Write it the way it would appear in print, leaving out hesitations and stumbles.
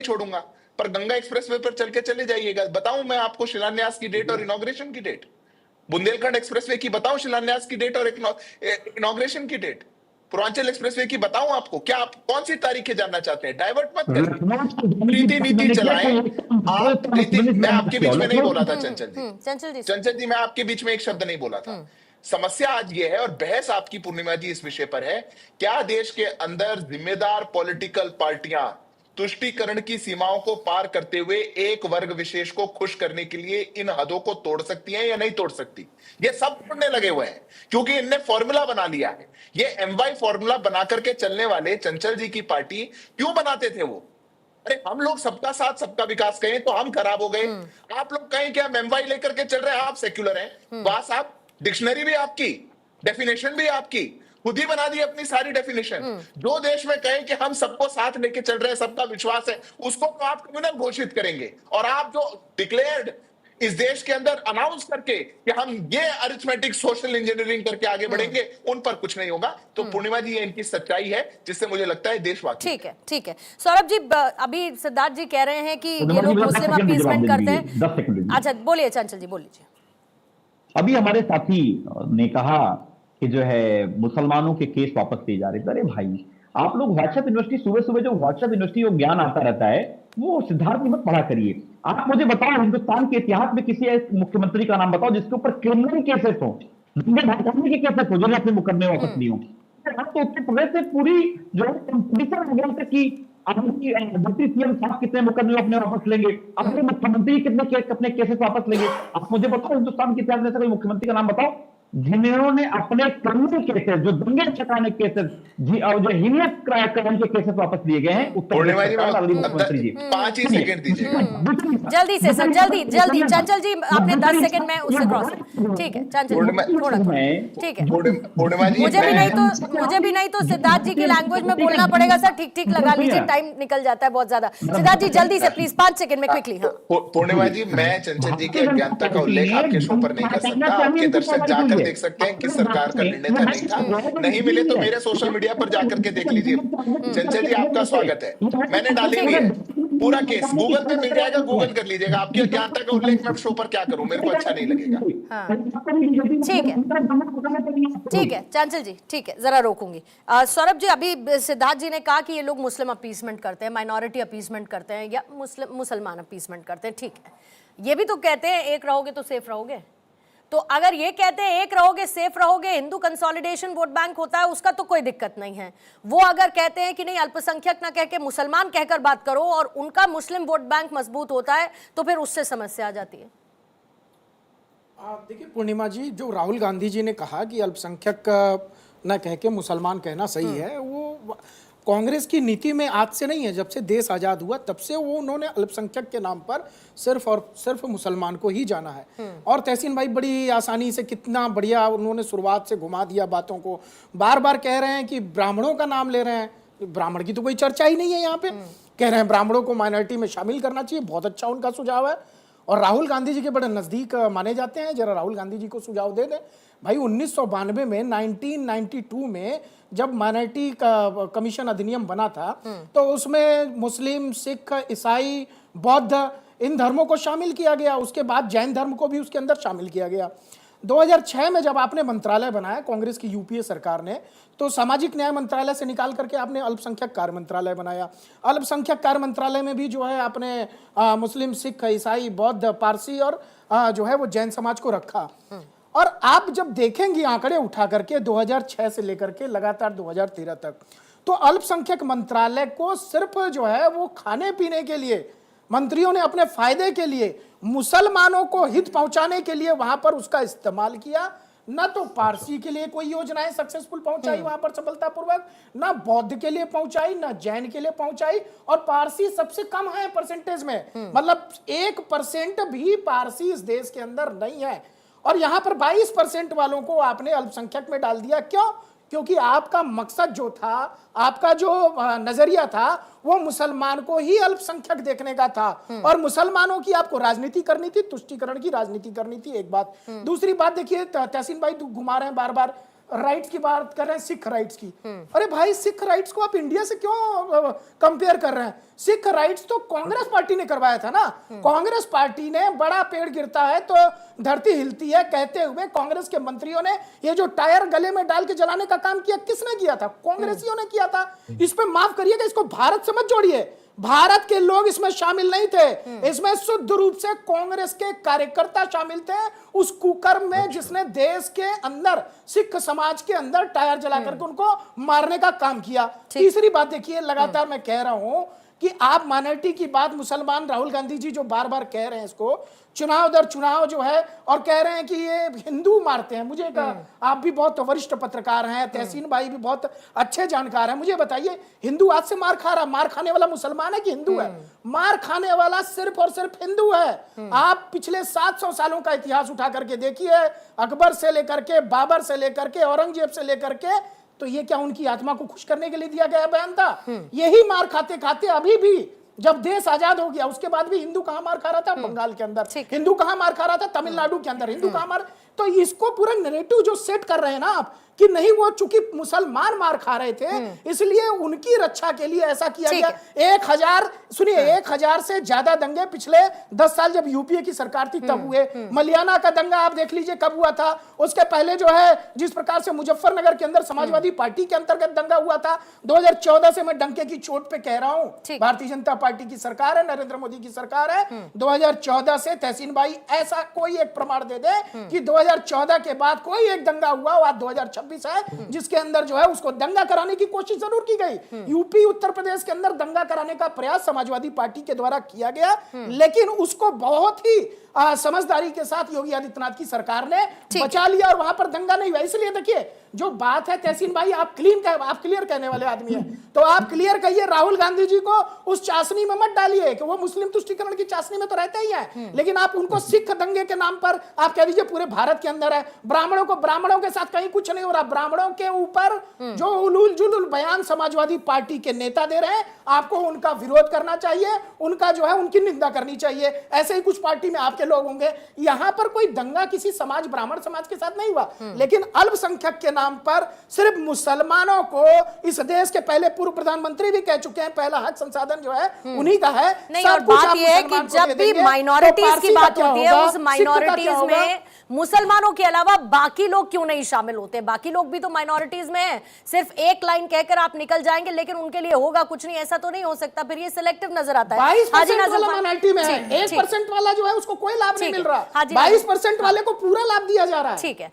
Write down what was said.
छोड़ूंगा, पर गंगा एक्सप्रेसवे पर चल के चले जाइएगा। बताऊं मैं आपको शिलान्यास की डेट और इनॉग्रेशन की डेट? बुंदेलखंड एक्सप्रेसवे की बताऊं शिलान्यास की डेट और इनॉग्रेशन की डेट? पूर्वांचल एक्सप्रेसवे की बताऊं आपको? क्या आप कौन सी तारीखें जानना चाहते हैं? डाइवर्ट मत करिए, रीति नीति चलाएं आप। रीति, मैं आपके बीच में नहीं बोला था चंचल जी। चंचल जी, मैं आपके बीच में एक शब्द नहीं बोला था। समस्या आज ये है, और बहस आपकी पूर्णिमा जी इस विषय पर है, क्या देश के अंदर जिम्मेदार पॉलिटिकल पार्टियां तुष्टीकरण की सीमाओं को पार करते हुए एक वर्ग विशेष को खुश करने के लिए इन हदों को तोड़ सकती हैं या नहीं तोड़ सकती? ये सब तोड़ने लगे हुए हैं, क्योंकि इनने फॉर्मूला बना लिया है। ये एमवाई फॉर्मूला बना करके चलने वाले चंचल जी की पार्टी क्यों बनाते थे वो? अरे हम लोग सबका साथ सबका विकास कहें तो हम खराब हो गए। आप लोग कहें कि हम एमवाई लेकर के चल रहे हैं, आप सेक्युलर हैं। वाह साहब, डिक्शनरी भी आपकी, डेफिनेशन भी आपकी, खुद ही बना दी अपनी सारी डेफिनेशन। जो देश में कहें कि हम सबको साथ लेके चल रहे हैं, सबका विश्वास है, उसको तो आप कम्युनल घोषित करेंगे। और आप जो डिक्लेयर्ड इस देश के अंदर अनाउंस करके कि हम ये अरिथमेटिक सोशल इंजीनियरिंग करके आगे बढ़ेंगे, उन पर कुछ नहीं होगा। तो पूर्णिमा जी, ये इनकी सच्चाई है, जिससे मुझे लगता है देश वाकई। ठीक है, ठीक है। सौरभ जी, अभी सिद्धार्थ जी कह रहे हैं कि ये लोग मुस्लिम अपीसमेंट करते हैं। 10 सेकंड। अच्छा, बोलिए चंचल जी, बोल लीजिए। अभी हमारे साथी ने कहा कि जो है मुसलमानों के केस वापस लिए जा रहे थे। अरे भाई, आप लोग व्हाट्सएप यूनिवर्सिटी, सुबह सुबह जो व्हाट्सएप यूनिवर्सिटी को ज्ञान आता रहता है, वो सिद्धार्थ मत पढ़ा करिए। आप मुझे बताओ, हिंदुस्तान के इतिहास में किसी एक मुख्यमंत्री का नाम बताओ जिसके ऊपर क्रिमिनल केसेस हो, भड़काने के केसेस हो, जो अपने मुकदमे वापस नहीं हो। तो उत्तर प्रदेश से पूरी जो है कंपटीशन हो गया कि डिप्टी सीएम साहब कितने मुकदमे अपने वापस लेंगे, अपने मुख्यमंत्री कितने अपने केसेस वापस लेंगे। आप मुझे बताओ, हिंदुस्तान के इतिहास में ऐसा कोई मुख्यमंत्री का नाम बताओ जिन्होंने अपने क्रिमिनल केसेस, जो दंगे छकाने केसेस और जो हीनियस क्राइम के केसेस वापस लिए गए हैं उत्तर प्रदेश सरकार, मुख्यमंत्री जी। 5 ही सेकंड दीजिए जल्दी से सर, जल्दी जल्दी। चंचल जी, आपने 10 सेकंड में उससे क्रॉस। ठीक है चंचल, थोड़ा ठीक है। मुझे भी नहीं तो सिद्धार्थ जी की लैंग्वेज में बोलना पड़ेगा सर। ठीक ठीक लगा लीजिए, टाइम निकल जाता है बहुत ज्यादा। सिद्धार्थ जी जल्दी से प्लीज, 5 सेकंड में क्विकली। हाँ, पूर्णिमा जी, मैं चंचल जी की अज्ञानता का उल्लेख आपके शो पर नहीं कर सकता। आपके दर्शक जाकर देख सकते हैं किस सरकार का निर्णय था, नहीं था। नहीं मिले तो मेरे सोशल मीडिया पर जाकर के देख लीजिए। चंचल जी, आपका स्वागत है, मैंने डाली हुई है पूरा केस, गूगल पे मिल जाएगा, गूगल कर लीजिएगा। आपकी अज्ञानता का उल्लेख मैं शो पर क्या करूं, मेरे को अच्छा नहीं लगेगा। ठीक है, ठीक है चंचल जी, ठीक है, जरा रोकूंगी। सौरभ जी, अभी सिद्धार्थ जी ने कहा कि ये लोग मुस्लिम अपीसमेंट करते हैं, माइनॉरिटी अपीसमेंट करते हैं, या मुसलमान अपीसमेंट करते हैं। ठीक है, ये भी तो कहते हैं एक रहोगे तो सेफ रहोगे। तो अगर ये कहते हैं एक रहोगे सेफ रहोगे, हिंदू कंसोलिडेशन वोट बैंक होता है, उसका तो कोई दिक्कत नहीं है। वो अगर कहते हैं कि नहीं, अल्पसंख्यक ना कह के मुसलमान कहकर बात करो और उनका मुस्लिम वोट बैंक मजबूत होता है, तो फिर उससे समस्या आ जाती है। देखिए पूर्णिमा जी, जो राहुल गांधी जी ने कहा कि अल्पसंख्यक ना कह के मुसलमान कहना सही है, वो कांग्रेस की नीति में आज से नहीं है। जब से देश आज़ाद हुआ तब से वो उन्होंने अल्पसंख्यक के नाम पर सिर्फ और सिर्फ मुसलमान को ही जाना है। और तहसीन भाई बड़ी आसानी से, कितना बढ़िया उन्होंने शुरुआत से घुमा दिया बातों को। बार बार कह रहे हैं कि ब्राह्मणों का नाम ले रहे हैं, ब्राह्मण की तो कोई चर्चा ही नहीं है यहाँ पे। कह रहे हैं ब्राह्मणों को माइनॉरिटी में शामिल करना चाहिए, बहुत अच्छा उनका सुझाव है और राहुल गांधी जी के बड़े नज़दीक माने जाते हैं। जरा राहुल गांधी जी को सुझाव दे दें भाई। 1992 में 1992 में जब माइनॉरिटी का कमीशन अधिनियम बना था, तो उसमें मुस्लिम, सिख, ईसाई, बौद्ध, इन धर्मों को शामिल किया गया। उसके बाद जैन धर्म को भी उसके अंदर शामिल किया गया। 2006 में जब आपने मंत्रालय बनाया कांग्रेस की यूपीए सरकार ने, तो सामाजिक न्याय मंत्रालय से निकाल करके आपने अल्पसंख्यक कार्य मंत्रालय बनाया। अल्पसंख्यक कार्य मंत्रालय में भी जो है आपने मुस्लिम, सिख, ईसाई, बौद्ध, पारसी और जो है वो जैन समाज को रखा। और आप जब देखेंगे आंकड़े उठा करके 2006 से लेकर के लगातार 2013 तक, तो अल्पसंख्यक मंत्रालय को सिर्फ जो है वो खाने पीने के लिए मंत्रियों ने अपने फायदे के लिए, मुसलमानों को हित पहुंचाने के लिए वहां पर उसका इस्तेमाल किया। ना तो पारसी के लिए कोई योजनाएं सक्सेसफुल पहुंचाई वहां पर सफलतापूर्वक, ना बौद्ध के लिए पहुंचाई, ना जैन के लिए पहुंचाई। और पारसी सबसे कम है परसेंटेज में, मतलब 1% भी पारसी इस देश के अंदर नहीं है। और यहां पर 22% वालों को आपने अल्पसंख्यक में डाल दिया। क्यों? क्योंकि आपका मकसद जो था, आपका जो नजरिया था, वो मुसलमान को ही अल्पसंख्यक देखने का था और मुसलमानों की आपको राजनीति करनी थी, तुष्टीकरण की राजनीति करनी थी। एक बात। दूसरी बात देखिए, तहसीन भाई घुमा रहे हैं बार बार राइट्स की बात कर रहे हैं, सिख राइट्स की। अरे भाई, सिख राइट्स को आप इंडिया से क्यों कंपेयर कर रहे हैं? सिख राइट्स तो कांग्रेस पार्टी ने करवाया था ना। कांग्रेस पार्टी ने बड़ा पेड़ गिरता है तो धरती हिलती है कहते हुए कांग्रेस के मंत्रियों ने ये जो टायर गले में डाल के जलाने का काम किया, किसने किया था? कांग्रेसियों ने किया था। इस पे माफ करिएगा, इसको भारत से मत जोड़िए। भारत के लोग इसमें शामिल नहीं थे, इसमें शुद्ध रूप से कांग्रेस के कार्यकर्ता शामिल थे उस कुकर्म में जिसने देश के अंदर सिख समाज के अंदर टायर जला करके उनको मारने का काम किया। तीसरी बात देखिए, लगातार मैं कह रहा हूं कि आप माइनॉरिटी की बात, मुसलमान राहुल गांधी जी जो बार बार कह रहे हैं इसको, चुनाव दर चुनाव जो है, और कह रहे हैं कि ये हिंदू मारते हैं। मुझे आप भी बहुत वरिष्ठ पत्रकार हैं, तहसीन भाई भी बहुत अच्छे जानकार हैं, मुझे बताइए, हिंदू आज से मार खा रहा, मार खाने वाला मुसलमान है कि हिंदू है? मार खाने वाला सिर्फ और सिर्फ हिंदू है। आप पिछले 700 सालों का इतिहास उठा करके देखिए, अकबर से लेकर के, बाबर से लेकर के, औरंगजेब से लेकर के, तो ये क्या उनकी आत्मा को खुश करने के लिए दिया गया बयान था? यही मार खाते खाते अभी भी, जब देश आजाद हो गया उसके बाद भी हिंदू कहां मार खा रहा था? बंगाल के अंदर। हिंदू कहां मार खा रहा था? तमिलनाडु के अंदर। हिंदू कहां मार, तो इसको पूरा नैरेटिव जो सेट कर रहे हैं ना आप कि नहीं, वो चूंकि मुसलमान मार खा रहे थे इसलिए उनकी रक्षा के लिए ऐसा किया गया। 1000 से ज्यादा दंगे पिछले 10 साल जब यूपीए की सरकार थी तब हुए। मलियाना का दंगा आप देख लीजिए कब हुआ था। उसके पहले जो है जिस प्रकार से मुजफ्फरनगर के अंदर समाजवादी पार्टी के अंतर्गत दंगा हुआ था 2014 से, मैं डंके की चोट पे कह रहा हूं, भारतीय जनता पार्टी की सरकार है, नरेंद्र मोदी की सरकार है। 2014 से तहसीन भाई ऐसा कोई एक प्रमाण दे दे कि 2014 के बाद कोई एक दंगा हुआ, आज 2026 है, जिसके अंदर जो है उसको दंगा कराने की कोशिश जरूर की गई। यूपी उत्तर प्रदेश के अंदर दंगा कराने का प्रयास समाजवादी पार्टी के द्वारा किया गया, लेकिन उसको बहुत ही समझदारी के साथ योगी आदित्यनाथ की सरकार ने बचा लिया और वहां पर दंगा नहीं हुआ। इसलिए देखिए, जो बात है तहसीन भाई, आप क्लियर कहने वाले आदमी हैं, तो आप क्लियर कहिए, राहुल गांधी जी को उस चाशनी में मत डालिए कि वो मुस्लिम तुष्टीकरण की चाशनी में तो रहते ही हैं, लेकिन आप उनको सिख दंगे के नाम पर आप कह दीजिए पूरे भारत के अंदर है। ब्राह्मणों के साथ कहीं कुछ नहीं हो रहा। ब्राह्मणों के ऊपर जो उलूल जुलूल बयान समाजवादी पार्टी के नेता दे रहे हैं, आपको उनका विरोध करना चाहिए, उनका जो है उनकी निंदा करनी चाहिए। ऐसे ही कुछ पार्टी में आपके लोग होंगे। यहां पर कोई दंगा किसी समाज, ब्राह्मण समाज के साथ नहीं हुआ, लेकिन अल्पसंख्यक के नाम पर सिर्फ मुसलमानों को, इस देश के पहले पूर्व प्रधानमंत्री भी कह चुके हैं, पहला हक संसाधन जो है उन्हीं का है। नहीं, और बात यह है कि जब भी माइनॉरिटीज की बात होती है, उस माइनॉरिटीज में मुसलमानों के अलावा बाकी लोग क्यों नहीं शामिल होते? बाकी लोग भी तो माइनॉरिटीज में हैं। सिर्फ एक लाइन कहकर आप निकल जाएंगे लेकिन उनके लिए होगा कुछ नहीं, ऐसा तो नहीं हो सकता। फिर ये सिलेक्टिव नजर आता है। 22% वाला माइनॉरिटी में है, 1% वाला जो है उसको कोई लाभ नहीं मिल रहा, 22% वाले को पूरा लाभ दिया जा रहा है। ठीक है,